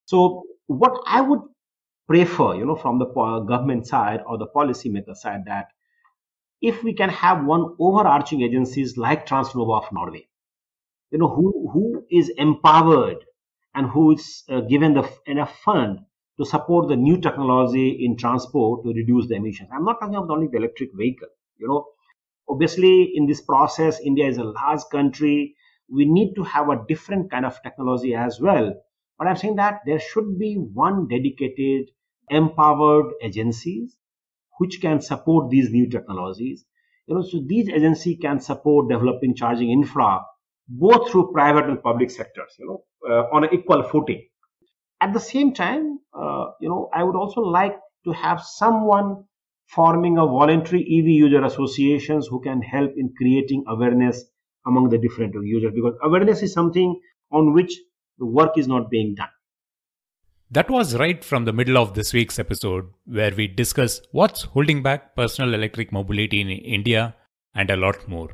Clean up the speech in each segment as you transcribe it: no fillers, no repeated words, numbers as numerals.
So what I would prefer, from the government side or the policy maker side, that if we can have one overarching agencies like Transnova of Norway, who is empowered and who is given the enough fund to support the new technology in transport to reduce the emissions. I'm not talking about only the electric vehicle. Obviously, in this process, India is a large country. We need to have a different kind of technology as well. But I'm saying that there should be one dedicated, empowered agencies which can support these new technologies. So these agencies can support developing charging infra both through private and public sectors. On an equal footing. At the same time, I would also like to have someone forming a voluntary EV user associations who can help in creating awareness among the different users, because awareness is something on which the work is not being done. That was right from the middle of this week's episode, where we discuss what's holding back personal electric mobility in India and a lot more.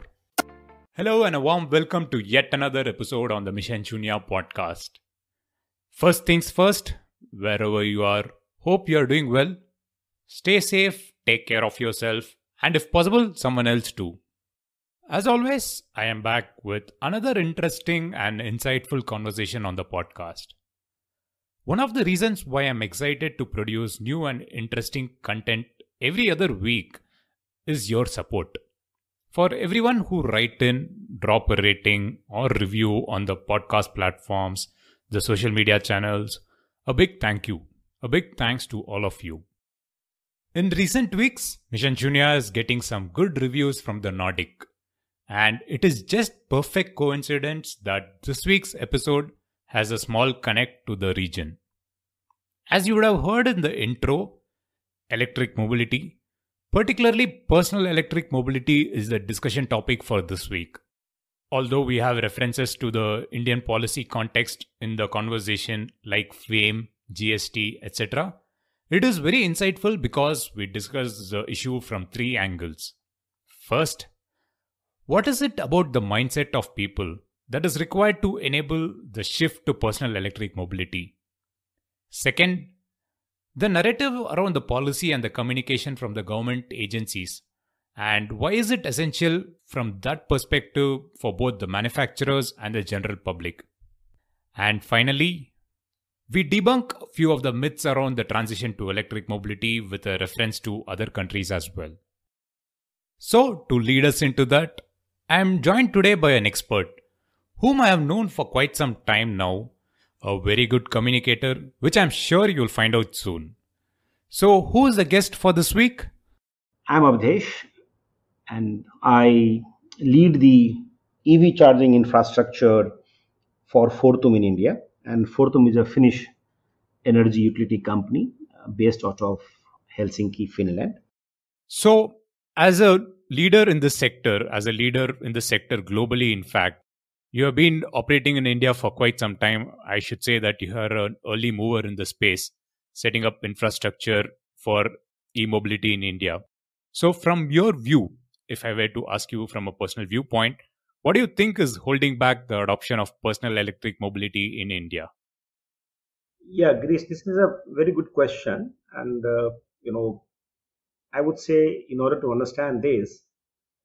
Hello and a warm welcome to yet another episode on the Mission Shunya podcast. First things first, wherever you are, hope you are doing well. Stay safe, take care of yourself, and if possible, someone else too. As always, I am back with another interesting and insightful conversation on the podcast. One of the reasons why I'm excited to produce new and interesting content every other week is your support. For everyone who write in, drop a rating or review on the podcast platforms, the social media channels, a big thank you. A big thanks to all of you. In recent weeks, Mission Shunya is getting some good reviews from the Nordic. And it is just perfect coincidence that this week's episode has a small connect to the region. As you would have heard in the intro, electric mobility, particularly personal electric mobility, is the discussion topic for this week. Although we have references to the Indian policy context in the conversation like FAME, GST, etc., it is very insightful because we discuss the issue from three angles. First, what is it about the mindset of people that is required to enable the shift to personal electric mobility? Second, the narrative around the policy and the communication from the government agencies, and why is it essential from that perspective for both the manufacturers and the general public? And finally, we debunk a few of the myths around the transition to electric mobility with a reference to other countries as well. So, to lead us into that, I am joined today by an expert whom I have known for quite some time now, a very good communicator, which I am sure you'll find out soon. So, who is the guest for this week? I'm Avdesh, and I lead the EV charging infrastructure for Fortum in India. And Fortum is a Finnish energy utility company based out of Helsinki, Finland. So, as a leader in this sector, globally, in fact, you have been operating in India for quite some time. I should say that you are an early mover in the space, setting up infrastructure for e-mobility in India. So from your view, if I were to ask you from a personal viewpoint, what do you think is holding back the adoption of personal electric mobility in India? Yeah, Grace, this is a very good question. And, I would say in order to understand this,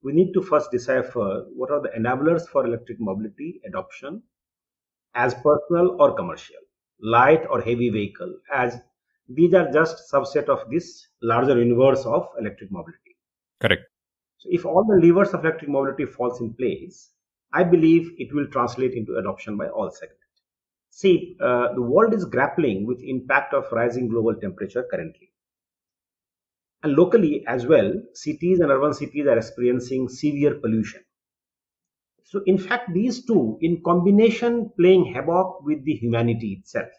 we need to first decipher what are the enablers for electric mobility adoption as personal or commercial, light or heavy vehicle, as these are just subset of this larger universe of electric mobility. Correct. So if all the levers of electric mobility falls in place, I believe it will translate into adoption by all segments. See, the world is grappling with impact of rising global temperature currently. And locally as well, cities and urban cities are experiencing severe pollution. So in fact, these two in combination playing havoc with the humanity itself.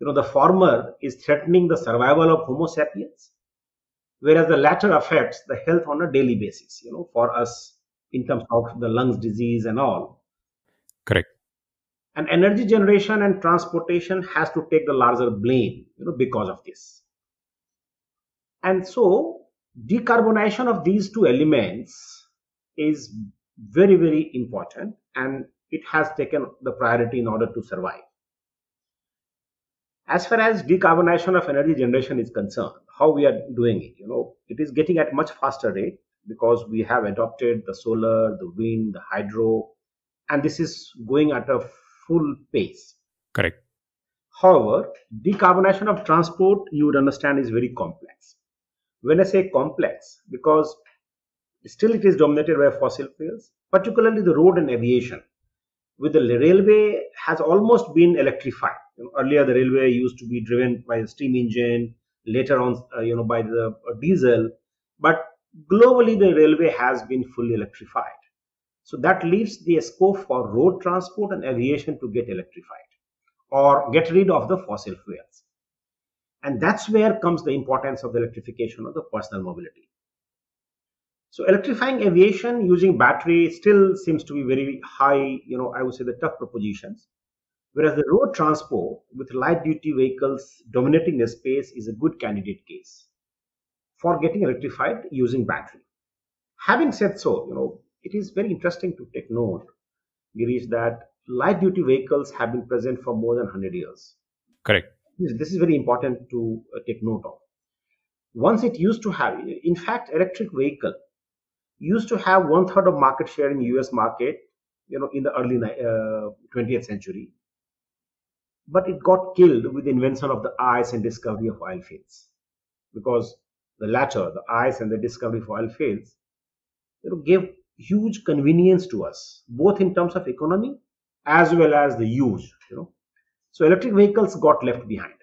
The former is threatening the survival of Homo sapiens, whereas the latter affects the health on a daily basis, for us in terms of the lungs disease and all. Correct. And energy generation and transportation has to take the larger blame, because of this. And so decarbonization of these two elements is very, very important, and it has taken the priority in order to survive. As far as decarbonization of energy generation is concerned, how we are doing it, it is getting at much faster rate because we have adopted the solar, the wind, the hydro, and this is going at a full pace. Correct. However, decarbonization of transport, you would understand, is very complex. When I say complex, because still it is dominated by fossil fuels, particularly the road and aviation. With the railway has almost been electrified. Earlier, the railway used to be driven by a steam engine, later on, by the diesel. But globally, the railway has been fully electrified. So that leaves the scope for road transport and aviation to get electrified or get rid of the fossil fuels. And that's where comes the importance of the electrification of the personal mobility. So electrifying aviation using battery still seems to be very high, I would say the tough propositions. Whereas the road transport with light duty vehicles dominating the space is a good candidate case for getting electrified using battery. Having said so, it is very interesting to take note, Girish, that light duty vehicles have been present for more than 100 years. Correct. This is very important to take note of. Once it used to have, in fact, electric vehicle used to have 1/3 of market share in US market, in the early 20th century. But it got killed with the invention of the ice and discovery of oil fields. Because the latter, the ice and the discovery of oil fields, gave huge convenience to us, both in terms of economy as well as the use. So electric vehicles got left behind.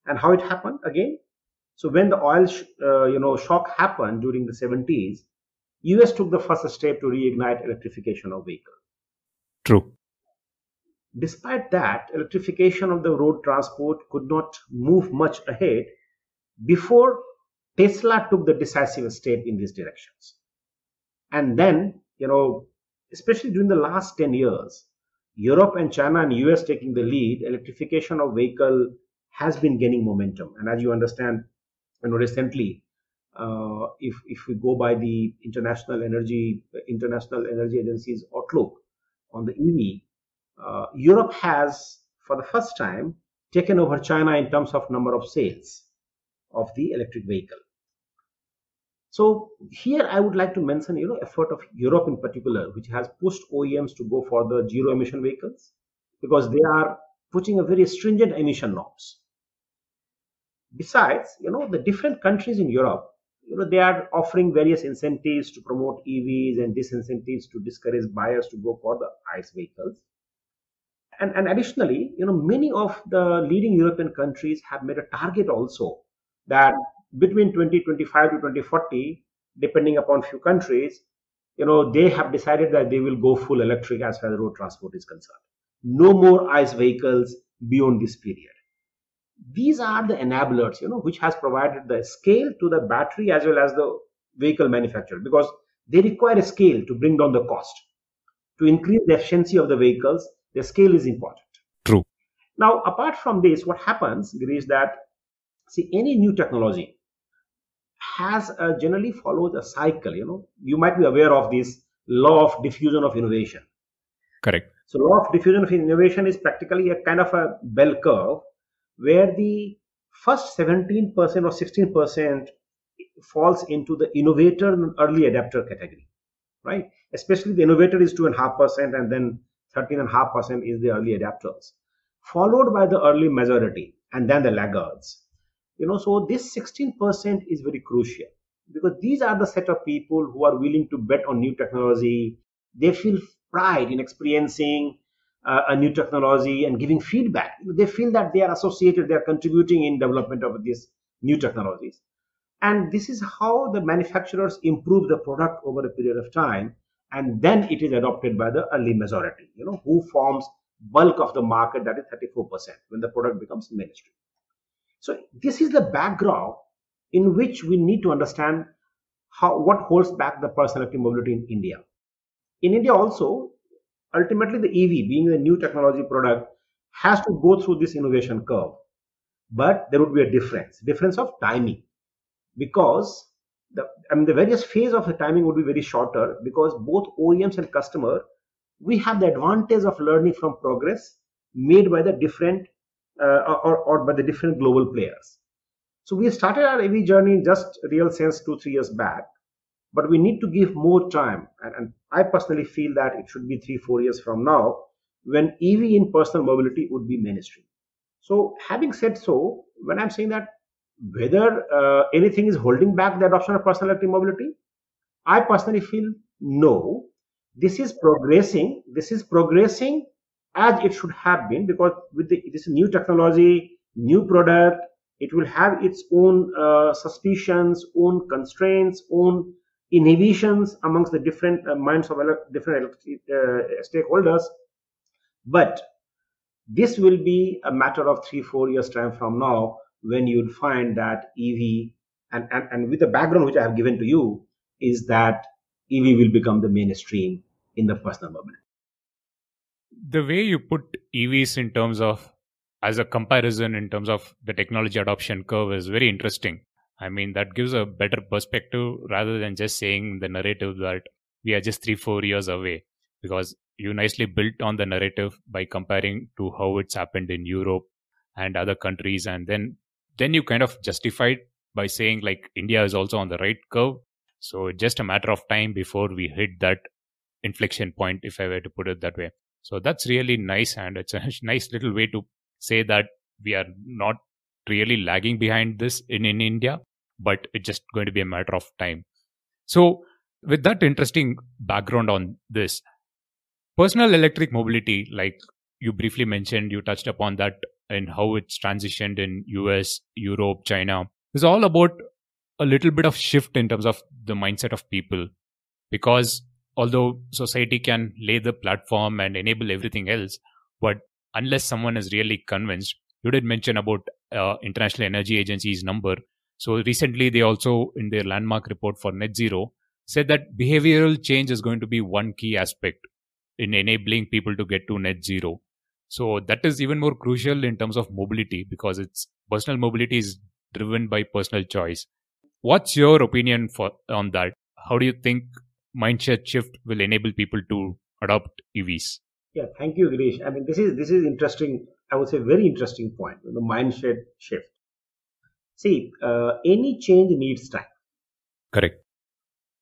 And how it happened again? So when the oil shock happened during the 70s, US took the first step to reignite electrification of vehicles. True. Despite that, electrification of the road transport could not move much ahead before Tesla took the decisive step in these directions. And then, especially during the last 10 years, Europe and China and US taking the lead, electrification of vehicle has been gaining momentum. And as you understand, recently, if we go by the International Energy Agency's outlook on the EV, Europe has, for the first time, taken over China in terms of number of sales of the electric vehicle. So here I would like to mention, effort of Europe in particular, which has pushed OEMs to go for the zero emission vehicles because they are putting a very stringent emission norms. Besides, the different countries in Europe, they are offering various incentives to promote EVs and disincentives to discourage buyers to go for the ICE vehicles. And additionally, many of the leading European countries have made a target also that between 2025 to 2040, depending upon few countries, they have decided that they will go full electric as far as road transport is concerned. No more ICE vehicles beyond this period. These are the enablers, which has provided the scale to the battery as well as the vehicle manufacturer because they require a scale to bring down the cost. To increase the efficiency of the vehicles, the scale is important. True. Now, apart from this, what happens is that, any new technology has generally followed a cycle. You might be aware of this law of diffusion of innovation. Correct. So, law of diffusion of innovation is practically a kind of a bell curve where the first 17% or 16% falls into the innovator and early adapter category, right? Especially the innovator is 2.5%, and then 13.5% is the early adapters, followed by the early majority, and then the laggards. So this 16% is very crucial because these are the set of people who are willing to bet on new technology. They feel pride in experiencing a new technology and giving feedback. They feel that they are associated, they are contributing in development of these new technologies. And this is how the manufacturers improve the product over a period of time. And then it is adopted by the early majority, who forms bulk of the market, that is 34% when the product becomes mainstream. So this is the background in which we need to understand what holds back the personal electric mobility in India. In India also, ultimately the EV, being the new technology product, has to go through this innovation curve. But there would be a difference of timing, because the various phase of the timing would be very shorter, because both OEMs and customer, we have the advantage of learning from progress made by the different or by the different global players. So we started our EV journey in just real sense 2-3 years back, but we need to give more time. And I personally feel that it should be 3-4 years from now when EV in personal mobility would be mainstream. So having said so, when I'm saying that whether anything is holding back the adoption of personal electric mobility, I personally feel no. This is progressing. This is progressing as it should have been, because with this new technology, new product, it will have its own suspicions, own constraints, own inhibitions amongst the different minds of different stakeholders. But this will be a matter of 3-4 years time from now when you'll find that EV, and with the background which I have given to you, is that EV will become the mainstream in the personal mobility. The way you put EVs in terms of, as a comparison in terms of the technology adoption curve, is very interesting. I mean, that gives a better perspective rather than just saying the narrative that we are just 3-4 years away, because you nicely built on the narrative by comparing to how it's happened in Europe and other countries, and then you kind of justified by saying like India is also on the right curve, so it's just a matter of time before we hit that inflection point, if I were to put it that way. So that's really nice, and it's a nice little way to say that we are not really lagging behind this in India, but it's just going to be a matter of time. So with that interesting background on this, personal electric mobility, like you briefly mentioned, you touched upon that and how it's transitioned in US, Europe, China, is all about a little bit of shift in terms of the mindset of people. Because although society can lay the platform and enable everything else, but unless someone is really convinced, you did mention about International Energy Agency's number. So recently they also, in their landmark report for net zero, said that behavioral change is going to be one key aspect in enabling people to get to net zero. So that is even more crucial in terms of mobility, because it's personal mobility is driven by personal choice. What's your opinion on that? How do you think mindset shift will enable people to adopt EVs? Yeah, thank you, Girish. I mean, this is interesting. I would say very interesting point. The mindset shift. See, any change needs time. Correct.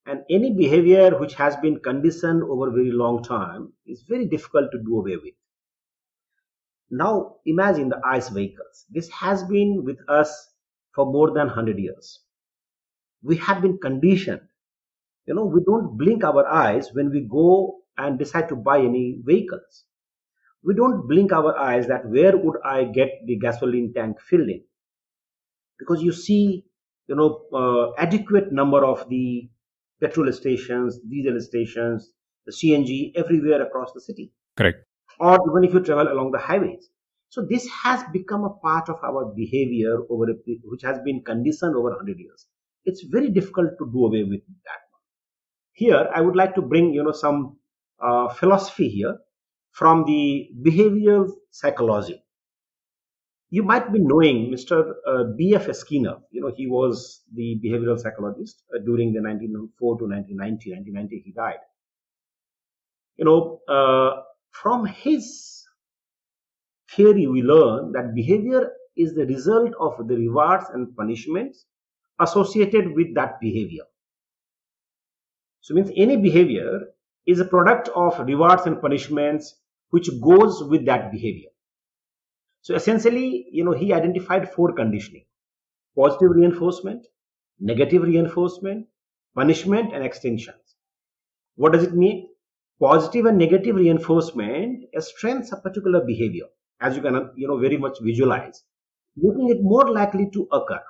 And any behavior which has been conditioned over a very long time is very difficult to do away with. Now, imagine the ICE vehicles. This has been with us for more than 100 years. We have been conditioned. We don't blink our eyes when we go and decide to buy any vehicles. We don't blink our eyes that where would I get the gasoline tank filled in? Because you see, adequate number of the petrol stations, diesel stations, the CNG everywhere across the city. Correct. Or even if you travel along the highways. So this has become a part of our behavior which has been conditioned over 100 years. It's very difficult to do away with that. Here, I would like to bring, some philosophy here from the behavioral psychology. You might be knowing Mr. B.F. Skinner. He was the behavioral psychologist during the 1904 to 1990. 1990, he died. From his theory, we learn that behavior is the result of the rewards and punishments associated with that behavior. So means any behavior is a product of rewards and punishments which goes with that behavior. So essentially, he identified 4 conditioning: positive reinforcement, negative reinforcement, punishment, and extinctions. What does it mean? Positive and negative reinforcement strengthens a particular behavior, as you can, very much visualize, making it more likely to occur,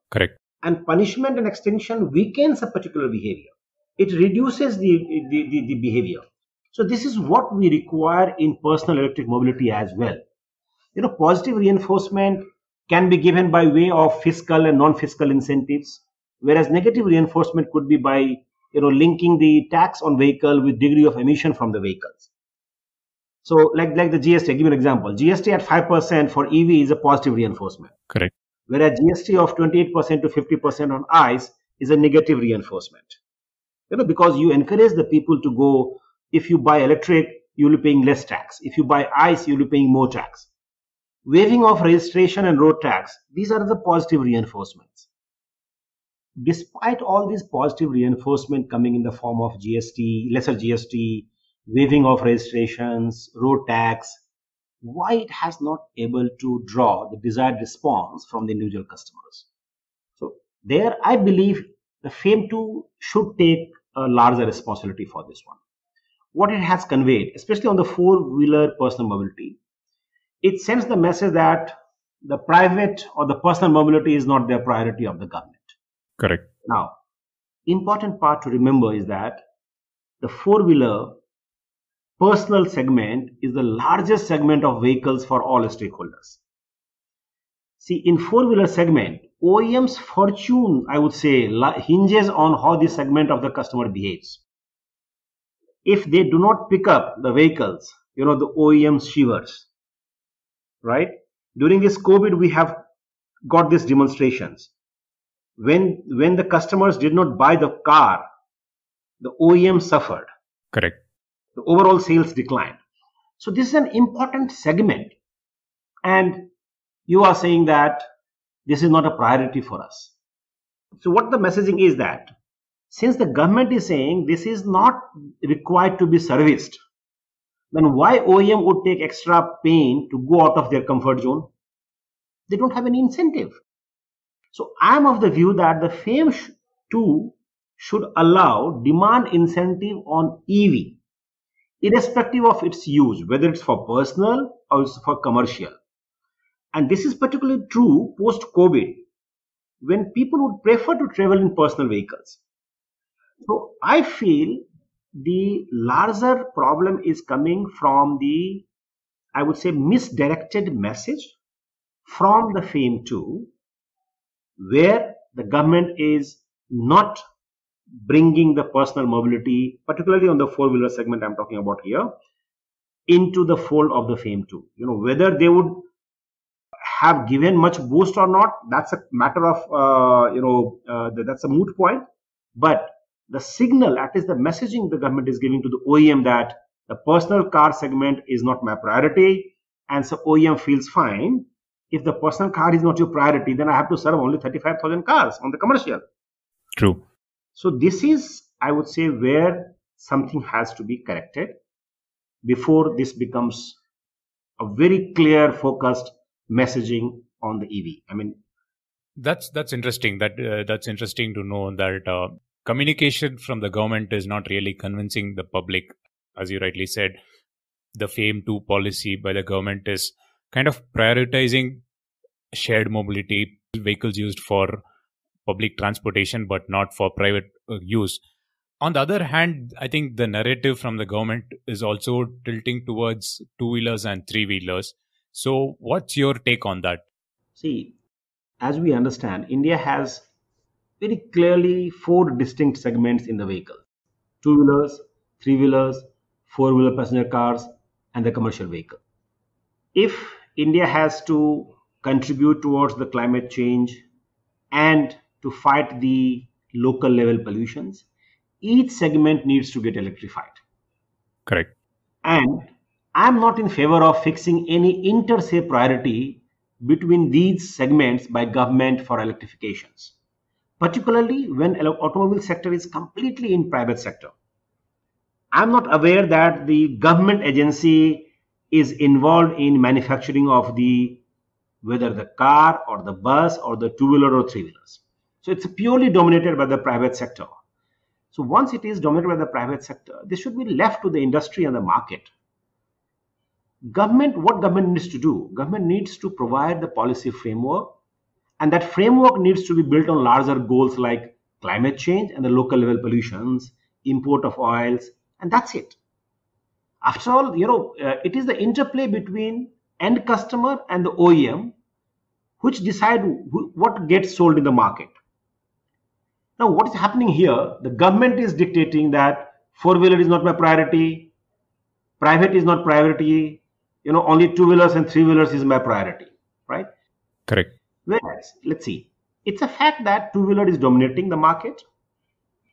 Correct. And punishment and extinction weakens a particular behavior. It reduces the behavior. So this is what we require in personal electric mobility as well. Positive reinforcement can be given by way of fiscal and non-fiscal incentives, whereas negative reinforcement could be by, linking the tax on vehicle with degree of emission from the vehicles. So like the GST, I'll give you an example. GST at 5% for EV is a positive reinforcement. Correct. Whereas GST of 28% to 50% on ICE is a negative reinforcement. Because you encourage the people to go, if you buy electric, you'll be paying less tax. If you buy ICE, you'll be paying more tax. waiving of registration and road tax, these are the positive reinforcements. Despite all these positive reinforcement coming in the form of GST, lesser GST, waiving of registrations, road tax, why it has not able to draw the desired response from the individual customers? So there, I believe the FAME2 should take a larger responsibility for this one. What it has conveyed, especially on the four-wheeler personal mobility, it sends the message that the private or the personal mobility is not their priority of the government. Correct. Now, important part to remember is that the four-wheeler personal segment is the largest segment of vehicles for all stakeholders. See, in four-wheeler segment, OEM's fortune, I would say, hinges on how this segment of the customer behaves. If they do not pick up the vehicles, the OEM shivers, right? During this COVID, we have got these demonstrations. When the customers did not buy the car, the OEM suffered. Correct. The overall sales declined. So this is an important segment. And you are saying that this is not a priority for us. So what the messaging is that since the government is saying this is not required to be serviced, then why OEM would take extra pain to go out of their comfort zone? They don't have any incentive. So I am of the view that the FAME2 should allow demand incentive on EV, irrespective of its use, whether it's for personal or it's for commercial. And this is particularly true post-COVID, when people would prefer to travel in personal vehicles. So I feel the larger problem is coming from the, I would say, misdirected message from the FAME2, where the government is not bringing the personal mobility, particularly on the four-wheeler segment I'm talking about here, into the fold of the FAME2. Whether they would have given much boost or not, that's a matter of, that's a moot point. But the signal, at least the messaging the government is giving to the OEM that the personal car segment is not my priority, and so OEM feels fine. If the personal car is not your priority, then I have to serve only 35,000 cars on the commercial. True. So this is, I would say, where something has to be corrected before this becomes a very clear, focused messaging on the EV. I mean, that's interesting. That's interesting to know that communication from the government is not really convincing the public. As you rightly said, the FAME2 policy by the government is kind of prioritizing shared mobility, vehicles used for public transportation, but not for private use. On the other hand, I think the narrative from the government is also tilting towards two-wheelers and three-wheelers. So what's your take on that? See, as we understand, India has very clearly four distinct segments in the vehicle: two-wheelers, three-wheelers, four-wheeler passenger cars, and the commercial vehicle. If India has to contribute towards the climate change and to fight the local level pollutions, each segment needs to get electrified. Correct. And I'm not in favor of fixing any inter-se priority between these segments by government for electrifications, particularly when automobile sector is completely in private sector. I'm not aware that the government agency is involved in manufacturing of whether the car or the bus or the two-wheeler or three-wheelers. So it's purely dominated by the private sector. So once it is dominated by the private sector, this should be left to the industry and the market. What government needs to do? Government needs to provide the policy framework, and that framework needs to be built on larger goals like climate change and the local level pollutions, import of oils, and that's it. After all, it is the interplay between end customer and the OEM which decide what gets sold in the market. Now, what is happening here? The government is dictating that four-wheeler is not my priority, private is not priority, only two-wheelers and three-wheelers is my priority, right? Correct. Whereas, let's see, it's a fact that two-wheeler is dominating the market.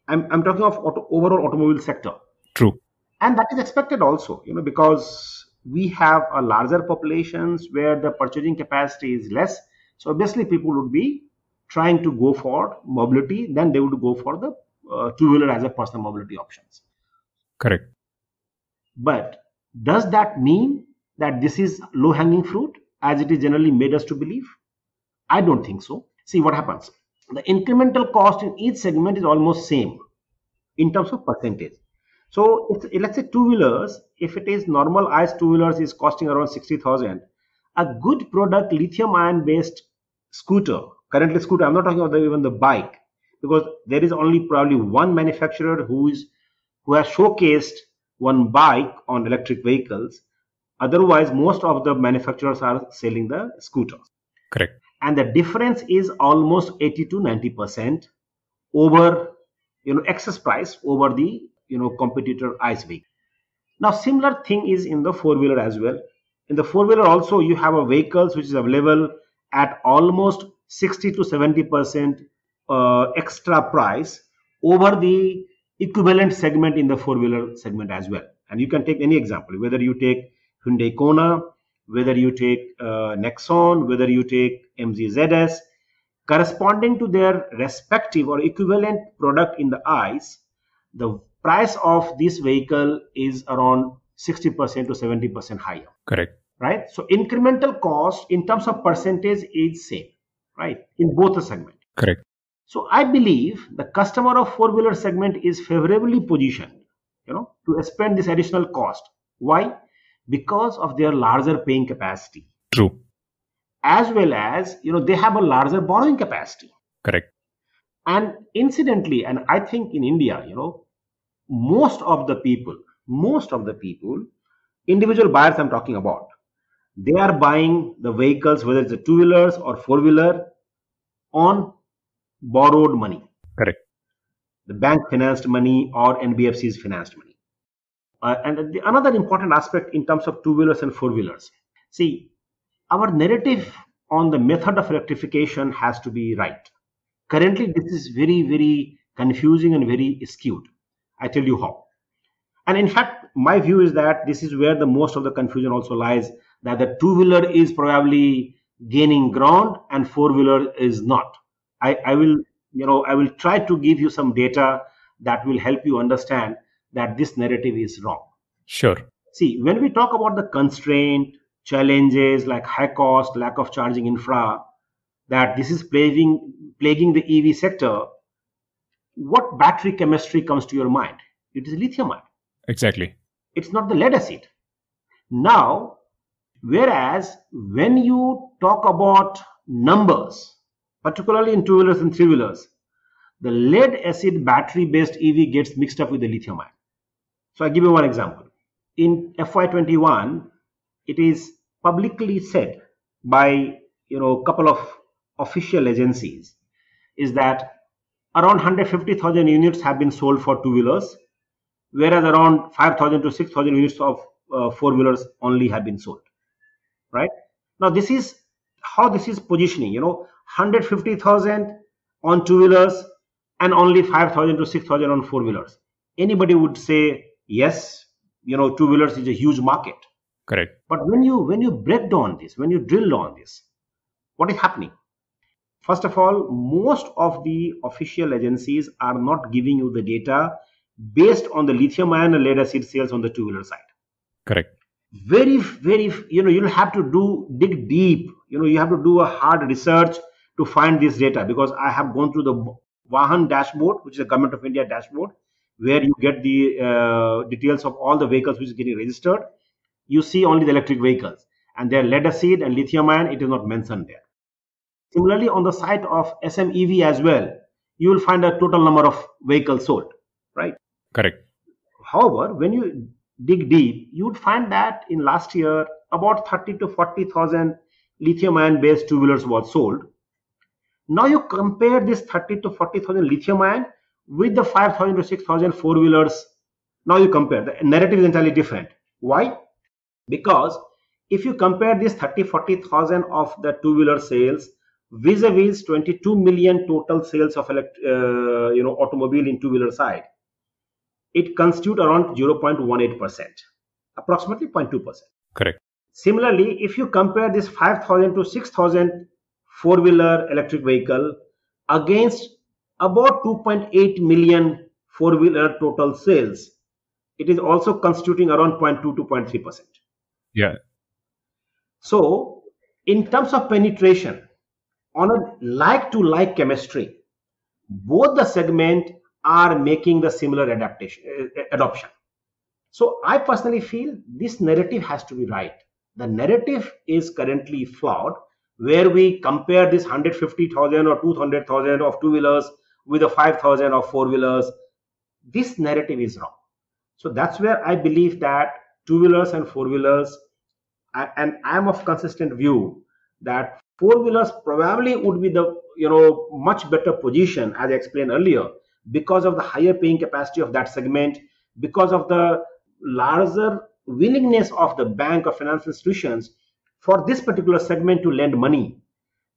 I'm talking of overall automobile sector. True. And that is expected also, because we have a larger populations where the purchasing capacity is less. So obviously people would be trying to go for mobility, then they would go for the two-wheeler as a personal mobility options. Correct. But does that mean that this is low-hanging fruit, as it is generally made us to believe? I don't think so. See what happens. The incremental cost in each segment is almost same in terms of percentage. So let's say two-wheelers, if it is normal ICE two-wheelers is costing around 60,000, a good product lithium-ion based scooter, currently scooter, I'm not talking about even the bike, because there is only probably one manufacturer who has showcased one bike on electric vehicles. Otherwise, most of the manufacturers are selling the scooters. Correct. And the difference is almost 80 to 90% over, excess price over the, competitor ICE vehicle. Now, similar thing is in the four-wheeler as well. In the four-wheeler also, you have a vehicles which is available at almost 60 to 70% extra price over the equivalent segment in the four-wheeler segment as well. And you can take any example, whether you take Hyundai Kona, whether you take Nexon, whether you take MG ZS, corresponding to their respective or equivalent product in the ICE, the price of this vehicle is around 60% to 70% higher. Correct. Right? So incremental cost in terms of percentage is same, right? In both the segment. Correct. So I believe the customer of four-wheeler segment is favorably positioned, to spend this additional cost. Why? Because of their larger paying capacity. True. As well as, they have a larger borrowing capacity. Correct. And incidentally, and I think in India, most of the people, individual buyers I'm talking about, they are buying the vehicles, whether it's a two-wheelers or four-wheeler, on borrowed money. Correct. The bank financed money or NBFC's financed money. Another important aspect in terms of two-wheelers and four-wheelers. See, our narrative on the method of electrification has to be right. Currently, this is very, very confusing and very skewed. I tell you how. And in fact, my view is that this is where the most of the confusion also lies, that the two-wheeler is probably gaining ground and four-wheeler is not. I will try to give you some data that will help you understand that this narrative is wrong. Sure. See, when we talk about the constraint, challenges like high cost, lack of charging infra, that this is plaguing the EV sector, what battery chemistry comes to your mind? It is lithium-ion. Exactly. It's not the lead acid. Now, whereas when you talk about numbers, particularly in two-wheelers and three-wheelers, the lead acid battery-based EV gets mixed up with the lithium-ion. So I give you one example. In FY21, it is publicly said by a couple of official agencies is that around 150,000 units have been sold for two-wheelers, whereas around 5,000 to 6,000 units of four-wheelers only have been sold. Right? Now, this is how this is positioning, 150,000 on two-wheelers and only 5,000 to 6,000 on four-wheelers. Anybody would say, yes, two-wheelers is a huge market. Correct. But when you break down this, when you drill on this, what is happening? First of all, most of the official agencies are not giving you the data based on the lithium-ion and lead acid sales on the two-wheeler side. Correct. Very, you'll have to dig deep. You have to do a hard research to find this data, because I have gone through the Vahan dashboard, which is a Government of India dashboard, where you get the details of all the vehicles which is getting registered. You see only the electric vehicles, and their lead acid and lithium-ion, it is not mentioned there. Similarly, on the site of SMEV as well, you will find a total number of vehicles sold, right? Correct. However, when you dig deep, you would find that in last year, about 30 to 40,000 lithium-ion based two-wheelers was sold. Now you compare this 30 to 40,000 lithium-ion with the 5,000 to 6,000 four-wheelers. Now you compare, the narrative is entirely different. Why? Because if you compare this 30-40,000 of the two-wheeler sales vis-a-vis 22 million total sales of automobile in two-wheeler side, it constitutes around 0.18%, approximately 0.2%. Correct. Similarly, if you compare this 5,000 to 6,000 four-wheeler electric vehicle against about 2.8 million four-wheeler total sales, it is also constituting around 0.2 to 0.3%. Yeah. So, in terms of penetration, on a like-to-like chemistry, both the segment are making the similar adoption. So I personally feel this narrative has to be right. The narrative is currently flawed, where we compare this 150,000 or 200,000 of two-wheelers with the 5,000 of four-wheelers. This narrative is wrong. So that's where I believe that two-wheelers and four-wheelers, and I'm of consistent view that four-wheelers probably would be the much better position, as I explained earlier, because of the higher paying capacity of that segment, because of the larger willingness of the bank or financial institutions for this particular segment to lend money,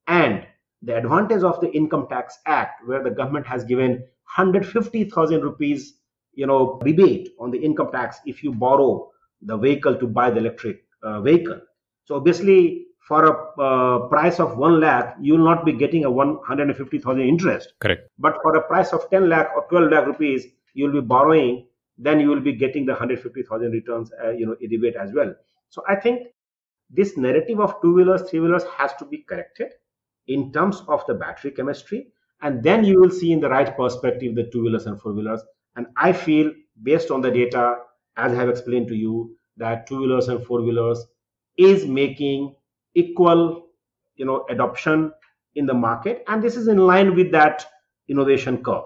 and the advantage of the Income Tax Act, where the government has given 150,000 rupees rebate on the income tax if you borrow the vehicle to buy the electric vehicle. So obviously, for a price of 1 lakh, you will not be getting a 150,000 interest. Correct. But for a price of 10 lakh or 12 lakh rupees, you will be borrowing, then you will be getting the 150,000 returns, rebate as well. So I think this narrative of two-wheelers, three-wheelers has to be corrected in terms of the battery chemistry, and then you will see in the right perspective the two-wheelers and four-wheelers. And I feel, based on the data, as I have explained to you, that two-wheelers and four-wheelers is making equal, adoption in the market, and this is in line with that innovation curve.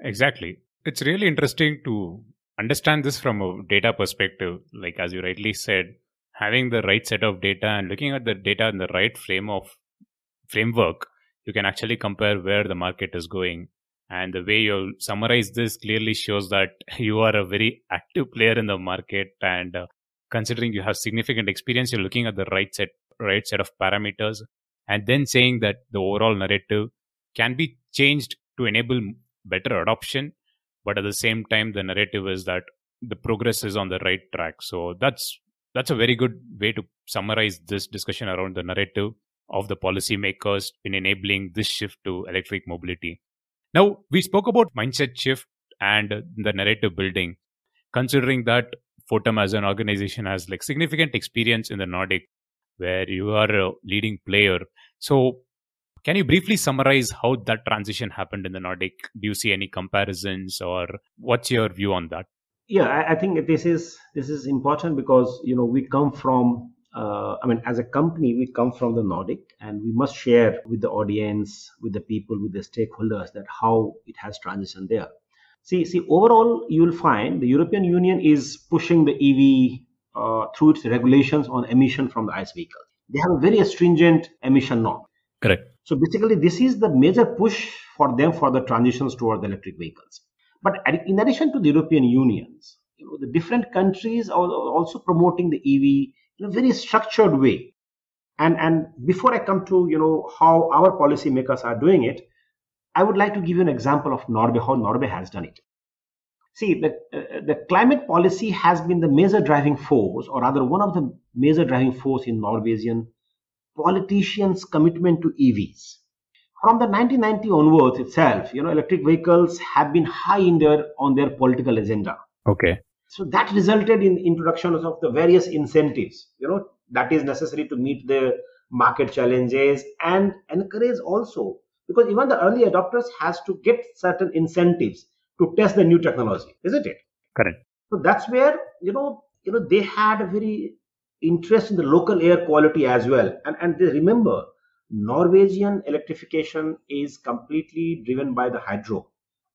Exactly. It's really interesting to understand this from a data perspective. Like, as you rightly said, having the right set of data and looking at the data in the right framework, you can actually compare where the market is going. And the way you summarize this clearly shows that you are a very active player in the market. And considering you have significant experience, you're looking at the right set of parameters, and then saying that the overall narrative can be changed to enable better adoption. But at the same time, the narrative is that the progress is on the right track. So that's a very good way to summarize this discussion around the narrative of the policymakers in enabling this shift to electric mobility. Now, we spoke about mindset shift and the narrative building. Considering that Fortum as an organization has like significant experience in the Nordic, where you are a leading player. So can you briefly summarize how that transition happened in the Nordic? Do you see any comparisons, or what's your view on that? Yeah, I think this is important because we come from as a company, we come from the Nordic, and we must share with the audience, with the people, with the stakeholders, that how it has transitioned there. See, overall, you will find the European Union is pushing the EV through its regulations on emission from the ICE vehicles. They have a very stringent emission norm. Correct. So basically, this is the major push for them for the transitions toward the electric vehicles. But in addition to the European Unions, the different countries are also promoting the EV in a very structured way. And before I come to how our policymakers are doing it, I would like to give you an example of Norway, how Norway has done it. See, the climate policy has been the major driving force, or rather one of the major driving force in Norwegian politicians' commitment to EVs. From the 1990 onwards itself, electric vehicles have been high on their political agenda. Okay. So that resulted in introductions of the various incentives, that is necessary to meet the market challenges, and encourage also, because even the early adopters has to get certain incentives to test the new technology, isn't it? Correct. So that's where, they had a very interest in the local air quality as well. And they remember, Norwegian electrification is completely driven by the hydro,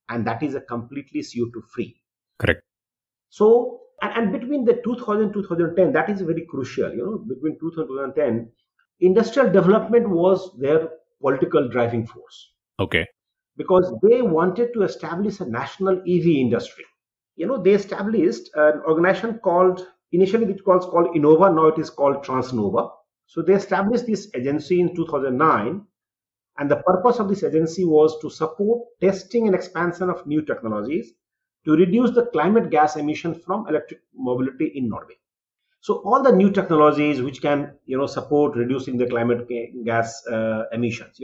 and that is a completely CO2 free. Correct. So, and between the 2000 2010, that is very crucial. Between 2000 2010, industrial development was their political driving force. Okay. Because they wanted to establish a national EV industry. They established an organization initially it was called Innova, now it is called Transnova. So they established this agency in 2009, and the purpose of this agency was to support testing and expansion of new technologies to reduce the climate gas emissions from electric mobility in Norway. So all the new technologies which can, support reducing the climate gas emissions,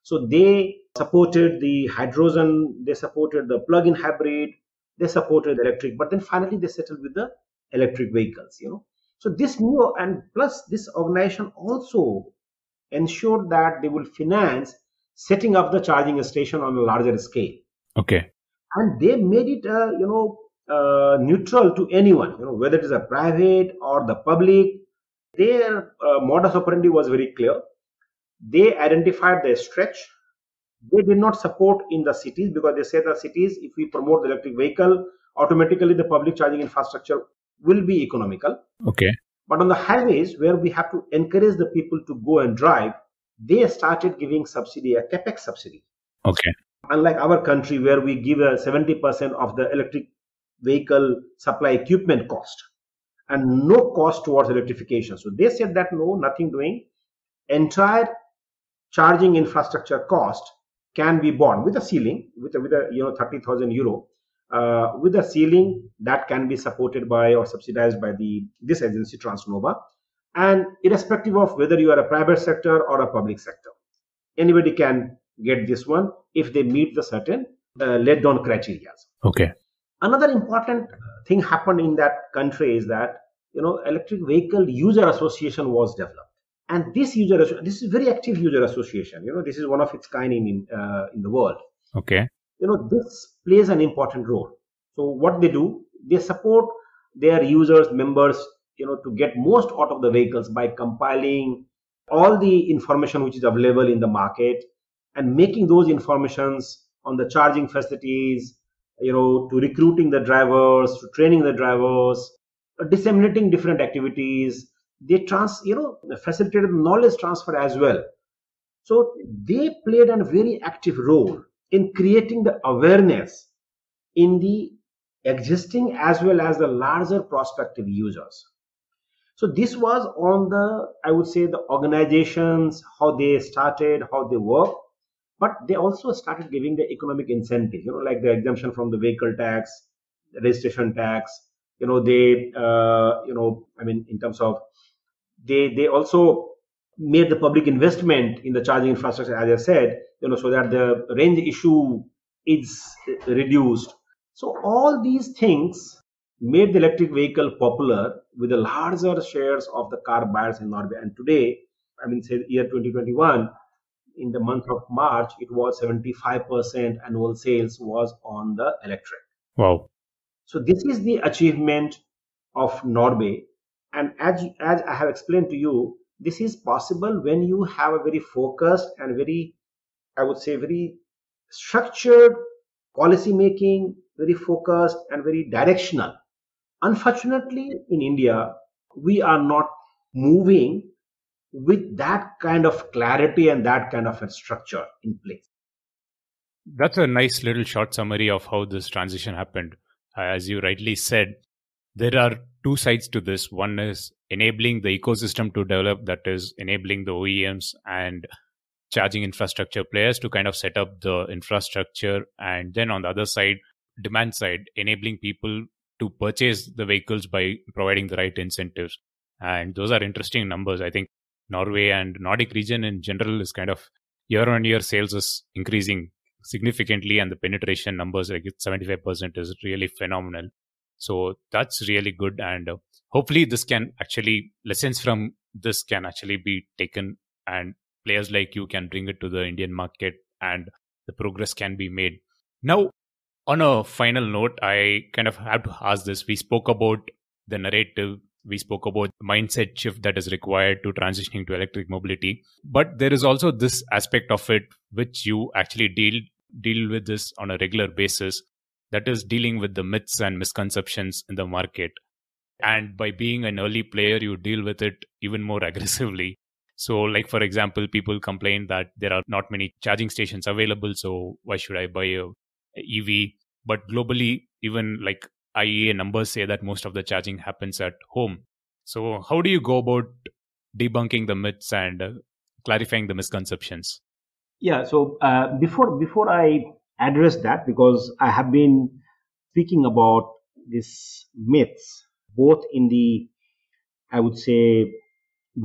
so they supported the hydrogen, they supported the plug-in hybrid, they supported electric, but then finally they settled with the electric vehicles. So this new, and plus this organization also ensured that they will finance setting up the charging station on a larger scale, Okay. and they made it neutral to anyone, whether it is a private or the public. Their modus operandi was very clear. They identified the stretch. They did not support in the cities, because they said the cities, if we promote the electric vehicle, automatically the public charging infrastructure will be economical. Okay. But on the highways, where we have to encourage the people to go and drive, they started giving subsidy, a capex subsidy. Okay. Unlike our country, where we give a 70% of the electric vehicle supply equipment cost and no cost towards electrification. So they said that no, nothing doing. Entire charging infrastructure cost can be borne with a ceiling, with a 30,000 euro, with a ceiling that can be supported by or subsidized by this agency Transnova, and irrespective of whether you are a private sector or a public sector, anybody can get this one if they meet the certain laid down criteria. Okay. Another important thing happened in that country is that electric vehicle user association was developed, and this this is very active user association. This is one of its kind in the world. Okay. This plays an important role. So what they do, they support their users, members, to get most out of the vehicles by compiling all the information which is available in the market and making those informations on the charging facilities, to recruiting the drivers, to training the drivers, disseminating different activities. They facilitated knowledge transfer as well. So they played a very active role in creating the awareness in the existing as well as the larger prospective users. So this was on the, I would say, the organizations, how they started, how they work, but they also started giving the economic incentives, like the exemption from the vehicle tax, the registration tax. In terms of, they also made the public investment in the charging infrastructure, as I said, so that the range issue is reduced. So all these things made the electric vehicle popular with the larger shares of the car buyers in Norway. And today, say year 2021, in the month of March, it was 75% annual sales was on the electric. Wow. So this is the achievement of Norway. And as I have explained to you, this is possible when you have a very focused and very, I would say, very structured policy making, very focused and very directional. Unfortunately, in India, we are not moving with that kind of clarity and that kind of a structure in place. That's a nice little short summary of how this transition happened. As you rightly said, there are two sides to this. One is enabling the ecosystem to develop, that is enabling the OEMs and charging infrastructure players to kind of set up the infrastructure. And then on the other side, demand side, enabling people to purchase the vehicles by providing the right incentives. And those are interesting numbers. I think Norway and Nordic region in general is kind of year on year sales is increasing significantly, and the penetration numbers like 75% is really phenomenal. So that's really good, and hopefully this can actually, lessons from this can actually be taken, and players like you can bring it to the Indian market and the progress can be made. Now, on a final note, I kind of have to ask this. We spoke about the narrative, we spoke about the mindset shift that is required to transitioning to electric mobility, but there is also this aspect of it which you actually deal with this on a regular basis, that is dealing with the myths and misconceptions in the market. And by being an early player, you deal with it even more aggressively. So like, for example, people complain that there are not many charging stations available, so why should I buy a EV? But globally, even like IEA numbers say that most of the charging happens at home. So how do you go about debunking the myths and clarifying the misconceptions? Yeah. So before I address that, because I have been speaking about these myths both in the I would say,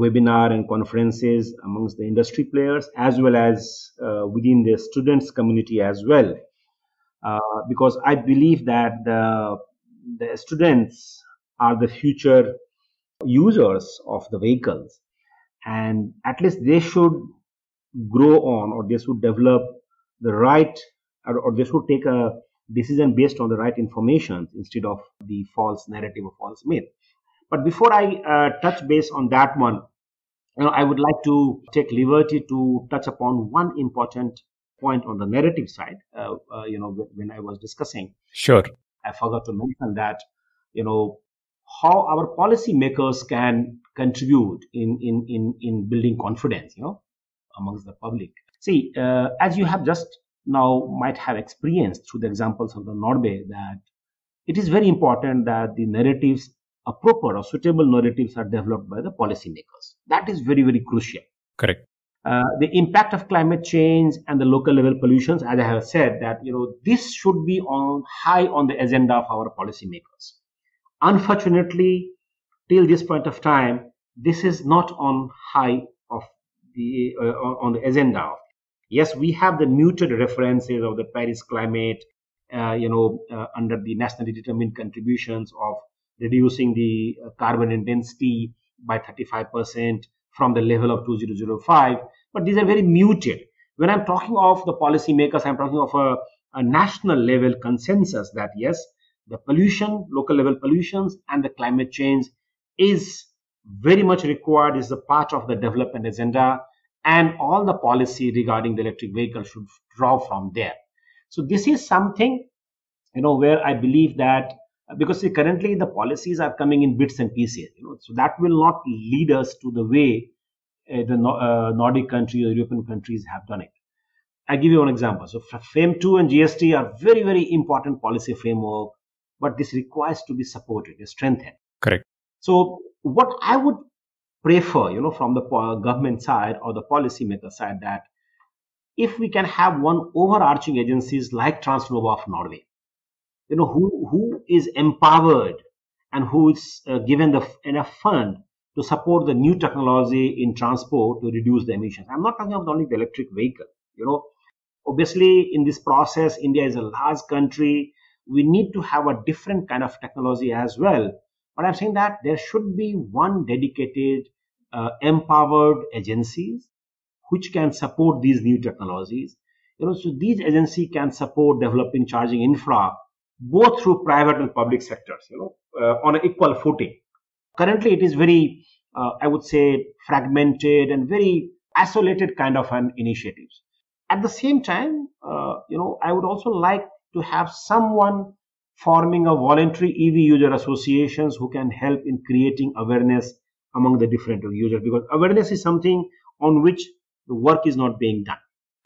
webinar and conferences amongst the industry players as well as within the students community as well, because I believe that the students are the future users of the vehicles, and at least they should grow on, or they should develop the right, or they should take a decision based on the right information instead of the false narrative or false myth. But before I touch base on that one, I would like to take liberty to touch upon one important point on the narrative side. When I was discussing, Sure. I forgot to mention that, you know, how our policymakers can contribute in building confidence, amongst the public. See, as you have just now might have experienced through the examples of the Norway, that it is very important that the narratives, proper or suitable narratives, are developed by the policymakers. That is very, very crucial. Correct. The impact of climate change and the local level pollutions, as I have said, that this should be on high on the agenda of our policymakers. Unfortunately, till this point of time, this is not on high of the on the agenda. Yes, we have the muted references of the Paris climate, under the nationally determined contributions of reducing the carbon intensity by 35% from the level of 2005. But these are very muted. When I'm talking of the policymakers, I'm talking of a national level consensus that yes, the pollution, local level pollutions, and the climate change is very much required, is a part of the development agenda, and all the policy regarding the electric vehicle should draw from there. So this is something, where I believe that, because currently the policies are coming in bits and pieces, so that will not lead us to the way the Nordic countries or European countries have done it. I give you one example. So FAME 2 and GST are very, very important policy framework, but this requires to be supported, strengthened. Correct. So what I would prefer, from the government side or the policymaker side, that if we can have one overarching agencies like Transnova of Norway, who is empowered and who is given enough fund to support the new technology in transport to reduce the emissions. I'm not talking about only the electric vehicle. Obviously, in this process, India is a large country. We need to have a different kind of technology as well. But I'm saying that there should be one dedicated, empowered agencies which can support these new technologies. So these agencies can support developing charging infra both through private and public sectors, on an equal footing. Currently, it is very, I would say, fragmented and very isolated kind of an initiatives. At the same time, I would also like to have someone forming a voluntary EV user associations who can help in creating awareness among the different users, because awareness is something on which the work is not being done.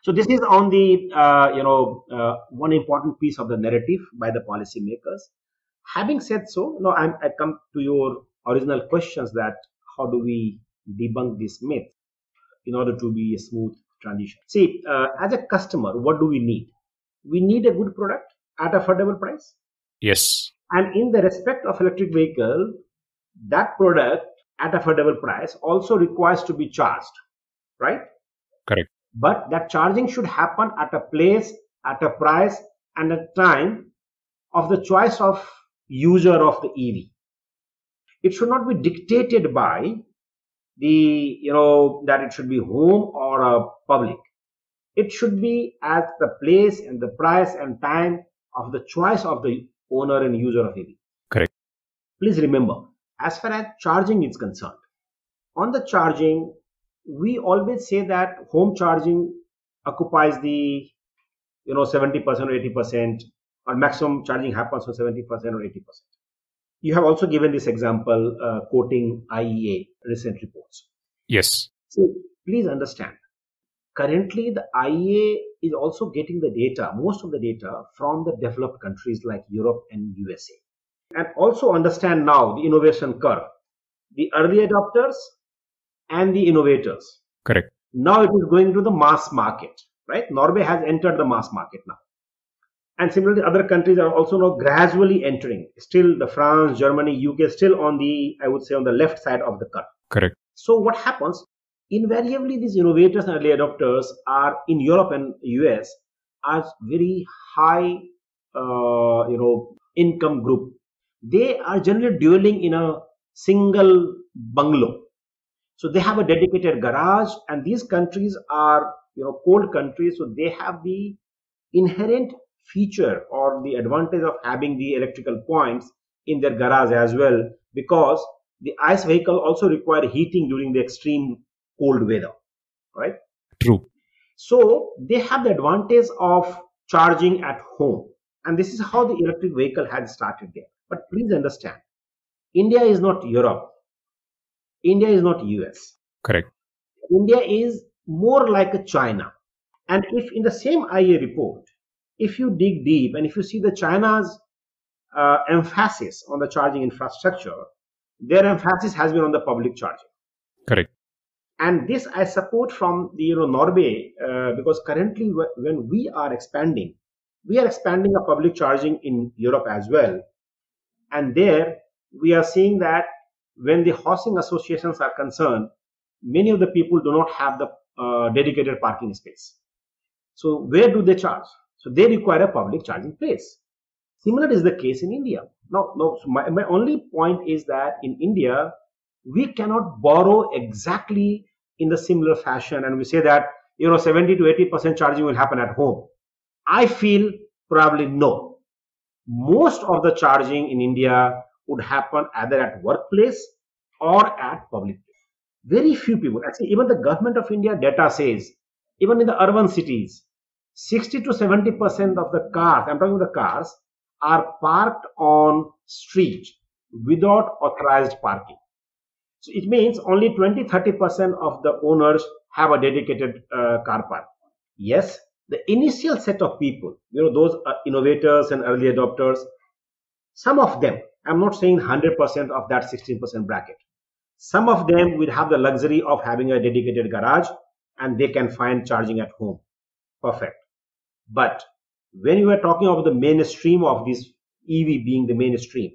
So this is on the, one important piece of the narrative by the policymakers. Having said so, I come to your original questions, that how do we debunk this myth in order to be a smooth transition? See, as a customer, what do we need? We need a good product at affordable price. Yes. And in the respect of electric vehicle, that product at affordable price also requires to be charged, right? Correct. But that charging should happen at a place, at a price, and a time of the choice of user of the EV. It should not be dictated by the, that it should be home or public. It should be at the place and the price and time of the choice of the owner and user of EV. Correct. Please remember, as far as charging is concerned, on the charging, we always say that home charging occupies the 70% or 80%, or maximum charging happens on 70% or 80%. You have also given this example, quoting IEA recent reports. Yes. So please understand, currently the IEA is also getting the data, most of the data, from the developed countries like Europe and USA. And also understand now the innovation curve, the early adopters and the innovators. Correct. Now it is going to the mass market, right? Norway has entered the mass market now. And similarly, other countries are also now gradually entering. Still, the France, Germany, UK still on the, I would say, on the left side of the curve. Correct. So what happens? Invariably, these innovators and early adopters are in Europe and US are very high, income group. They are generally dwelling in a single bungalow. So they have a dedicated garage, and these countries are, cold countries, so they have the inherent feature or the advantage of having the electrical points in their garage as well, because the ICE vehicle also require heating during the extreme cold weather, right? True. So they have the advantage of charging at home, and this is how the electric vehicle has started there. But please understand, India is not Europe, India is not US. Correct. India is more like a China. And if in the same IA report, if you dig deep and if you see the China's emphasis on the charging infrastructure, their emphasis has been on the public charging. Correct. And this I support from the Norway, because currently when we are expanding a public charging in Europe as well. And there we are seeing that when the housing associations are concerned, many of the people do not have the dedicated parking space. So where do they charge? So they require a public charging place. Similar is the case in India. So my only point is that in India, we cannot borrow exactly in the similar fashion and we say that 70 to 80% charging will happen at home. I feel probably no. Most of the charging in India would happen either at workplace or at public place. Very few people, actually even the government of India data says, even in the urban cities, 60 to 70% of the cars, I'm talking about the cars, are parked on street without authorized parking. So it means only 20-30% of the owners have a dedicated car park. Yes, the initial set of people, those innovators and early adopters, some of them, I'm not saying 100% of that 16% bracket, some of them will have the luxury of having a dedicated garage and they can find charging at home. Perfect. But when you are talking about the mainstream of this EV being the mainstream,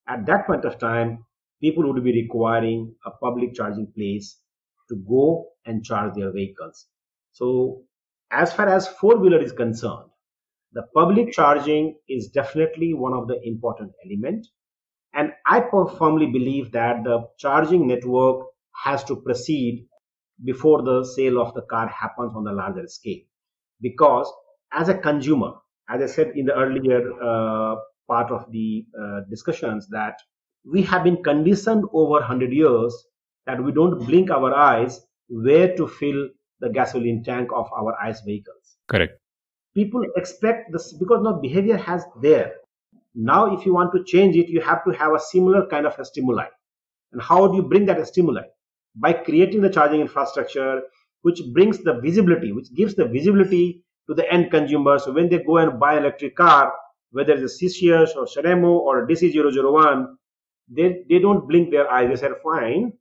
at that point of time, people would be requiring a public charging place to go and charge their vehicles. So as far as four-wheeler is concerned, the public charging is definitely one of the important elements. And I firmly believe that the charging network has to proceed before the sale of the car happens on the larger scale. Because as a consumer, as I said in the earlier part of the discussions, that we have been conditioned over 100 years that we don't blink our eyes where to fill the gasoline tank of our ICE vehicles. Correct. People expect this because now behavior has there. Now, if you want to change it, you have to have a similar kind of a stimuli. And how do you bring that stimuli? By creating the charging infrastructure, which brings the visibility, which gives the visibility to the end consumer. So when they go and buy an electric car, whether it's a CCS or Ceremo or DC001, they don't blink their eyes. They said, fine,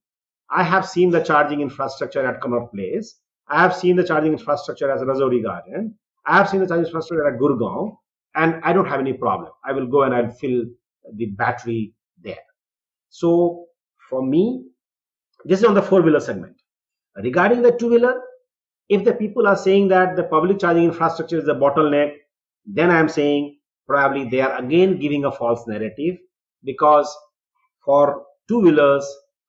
I have seen the charging infrastructure at Connaught Place. I have seen the charging infrastructure as Rajouri Garden. I have seen the charging infrastructure at Gurgaon, and I don't have any problem. I will go and I'll fill the battery there. So for me, this is on the four-wheeler segment. Regarding the two-wheeler, if the people are saying that the public charging infrastructure is a bottleneck, then I am saying probably they are again giving a false narrative, because for two-wheelers,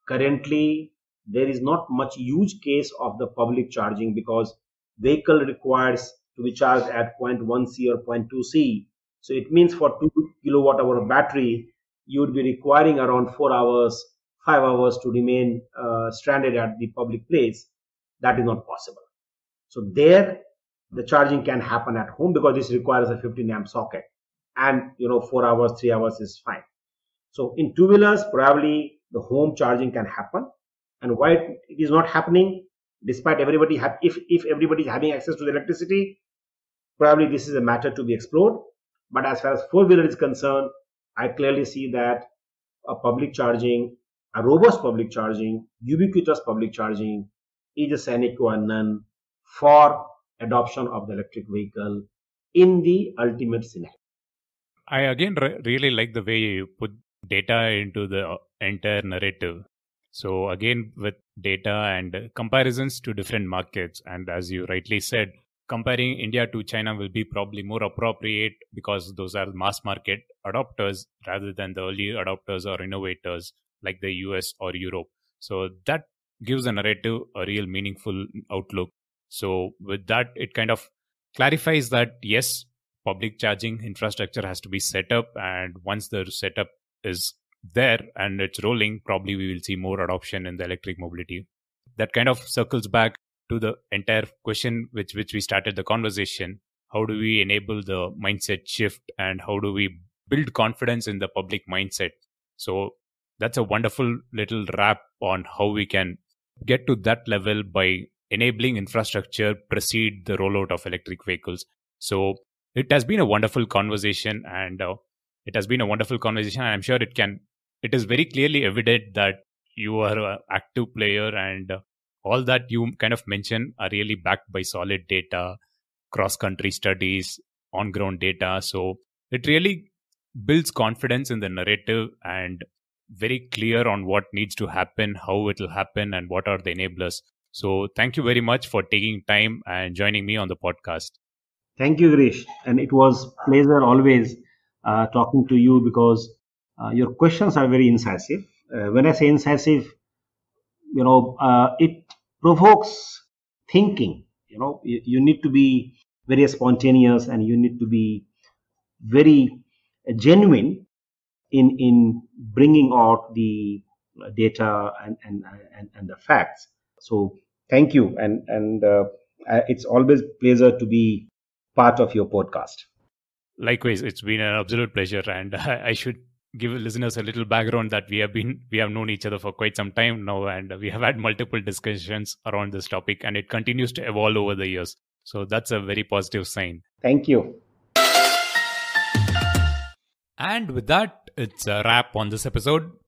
currently there is not much use case of the public charging, because vehicle requires to be charged at 0.1C or 0.2C. So it means for 2 kilowatt hour of battery, you would be requiring around 4 hours, 5 hours to remain stranded at the public place. That is not possible. So there, the charging can happen at home because this requires a 15 amp socket, and 4 hours, 3 hours is fine. So in two wheelers, probably the home charging can happen. And why it is not happening, despite everybody if everybody is having access to the electricity, probably this is a matter to be explored. But as far as four-wheeler is concerned, I clearly see that a public charging, a robust public charging, ubiquitous public charging is a sine qua non for adoption of the electric vehicle in the ultimate scenario. I again really like the way you put data into the entire narrative. So again, with data and comparisons to different markets, and as you rightly said, comparing India to China will be probably more appropriate because those are mass market adopters rather than the early adopters or innovators like the US or Europe. So that gives the narrative a real meaningful outlook. So with that, it kind of clarifies that yes, public charging infrastructure has to be set up, and once the setup is there and it's rolling, probably we will see more adoption in the electric mobility. That kind of circles back to the entire question which we started the conversation. How do we enable the mindset shift, and how do we build confidence in the public mindset? So that's a wonderful little wrap on how we can get to that level by enabling infrastructure precede the rollout of electric vehicles. So it has been a wonderful conversation, and I'm sure it is very clearly evident that you are an active player, and all that you kind of mentioned are really backed by solid data, cross country studies, on ground data. So it really builds confidence in the narrative and very clear on what needs to happen, how it will happen, and what are the enablers. So thank you very much for taking time and joining me on the podcast. Thank you, Girish. And it was pleasure always talking to you because your questions are very incisive. When I say incisive, it provokes thinking. You need to be very spontaneous, and you need to be very genuine in bringing out the data and the facts. So thank you, and it's always pleasure to be part of your podcast. Likewise, it's been an absolute pleasure, and I should give listeners a little background that we have known each other for quite some time now, and we have had multiple discussions around this topic, and it continues to evolve over the years. So that's a very positive sign. Thank you. And with that, it's a wrap on this episode.